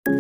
હું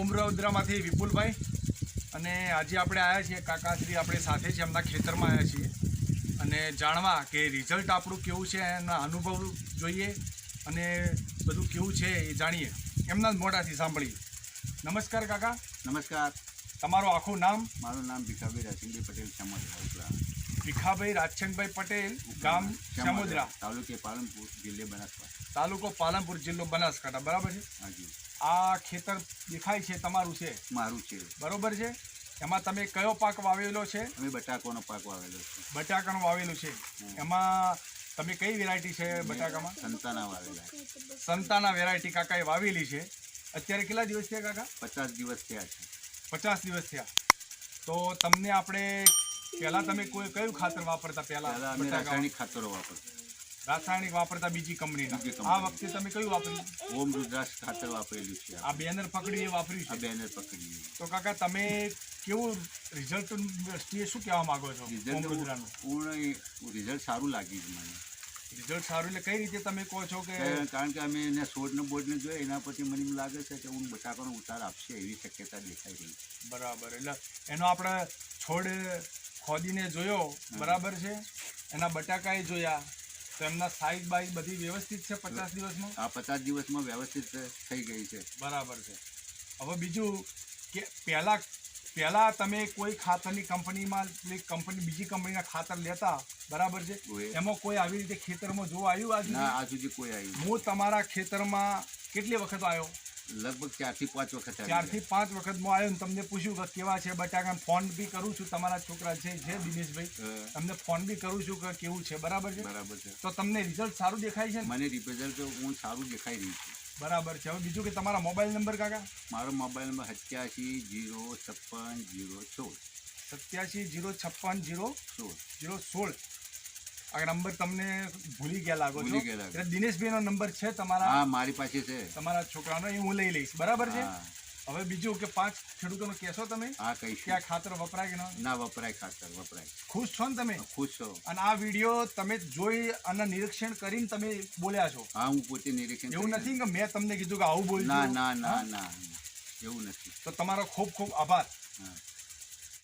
ઉમરાઉદ્રામાંથી વિપુલભાઈ અને આજે આપણે આવ્યા છીએ કાકાશ્રી આપણે સાથે છે એમના ખેતરમાં આવ્યા છીએ અને જાણવા કે રિઝલ્ટ આપણું કેવું છે એના અનુભવ જોઈએ અને બધું કેવું છે એ જાણીએ એમના જ મોઢાથી સાંભળીએ। નમસ્કાર કાકા। નમસ્કાર। તમારું આખું નામ? મારું નામ ભીખાભાઈ રાચનભાઈ પટેલ ચામોદરા। ભીખાભાઈ રાચનભાઈ પટેલ, ગામ ચામોદરા, તાલુકે પાલનપુર, જિલ્લો બનાસકાંઠા। તાલુકો પાલનપુર, જિલ્લો બનાસકાંઠા, બરાબર છે? હાજી। આ ખેતર દેખાય છે તમારું છે? મારું છે। બરોબર છે। એમાં તમે કયો પાક વાવેલો છે? અમે બટાકાનો પાક વાવેલો છે। બટાકાનું વાવેલું છે। એમાં તમે કઈ વેરાયટી છે બટાકામાં? સંતાના વાવેલા। સંતાના વેરાયટી કાકાએ વાવેલી છે। અત્યારે કેટલા દિવસ થયા કાકા? 50 દિવસ થયા છે। 50 દિવસ થયા। તો તમને આપણે પહેલાં તમે કયું ખાતર વાપરતા? પહેલાં અમે રાસાયણિક ખાતરો વાપરતા। રાસાયણિક વાપરતા બીજી કંપનીના। આ વખતે તમે કયું વાપર્યું? ઓમ રુદ્રાક્ષ ખાતર વાપરેલું છે। આ બેનર પકડી એ વાપર્યું છે? આ બેનર પકડી। તો કાકા તમે કેવું રિઝલ્ટ દ્રષ્ટિએ શું કહેવા માંગો છો? ઓમ રુદ્રાનું પૂર્ણ રિઝલ્ટ સારું લાગ્યું મને। રિઝલ્ટ સારું એટલે કઈ રીતે તમે કહો છો કે? કારણ કે અમે એને છોડને બોર્ડને જોઈએ એના પછી મને એમ લાગે છે કે હું બટાકાનો ઉતાર આપશે એવી શક્યતા દેખાઈ રહી છે। બરાબર। એટલે એનો આપણે છોડ ખોદીને જોયો, બરાબર છે? એના બટાકાએ જોયા તો એમના સાઈઝ બાઈઝ બધી વ્યવસ્થિત છે 50 દિવસમાં? આ 50 દિવસમાં વ્યવસ્થિત થઈ ગઈ છે। બરાબર છે। હવે બીજું કે પહેલાં તમે કોઈ ખાતરની કંપનીમાં બીજી કંપનીના ખાતર લેતા, બરાબર છે? એમાં કોઈ આવી રીતે ખેતરમાં જોવા આવ્યું? ના, આજ સુધી કોઈ આવ્યું। હું તમારા ખેતરમાં કેટલી વખત આવ્યો? લગભગ 4 થી 5 વખત। 4 થી 5 વખત હું આવ્યો ને તમને પૂછ્યું કે કેવા છે બટાકા। ફોન બી કરું છું, તમારા છોકરા છે દિનેશભાઈ, તમને ફોન બી કરું છું કે કેવું છે, બરાબર છે? બરાબર છે। તો તમને રિઝલ્ટ સારું દેખાય છે? મને રિઝલ્ટ હું સારું દેખાઈ રહ્યું છે। બરાબર છે। હવે બીજું કે તમારા મોબાઈલ નંબર કાકા? મારો મોબાઈલ નંબર 87 056 016। આ નંબર તમને ભૂલી ગયા લાગો છો? ભૂલી ગયા। એટલે દિનેશભાઈનો નંબર છે તમારા? હા, મારી પાસે છે। તમારા છોકરાનો એ હું લઈ લઈશ, બરાબર છે? હવે બીજું કે 5 ખેડૂતોને કહેશો તમે? હા, કહીશ કે આ ખાતર વપરાય કે ના વપરાય? ખાતર વપરાય। ખુશ છો ને તમે? ખુશ છો। અને આ વિડીયો તમે જોઈ અને નિરીક્ષણ કરીને તમે બોલ્યા છો? હા, હું પોતે નિરીક્ષણ। એવું નથી કે મેં તમને કીધું કે આવું બોલ? ના ના ના ના, એવું નથી। તો તમારો ખૂબ ખૂબ આભાર। હા।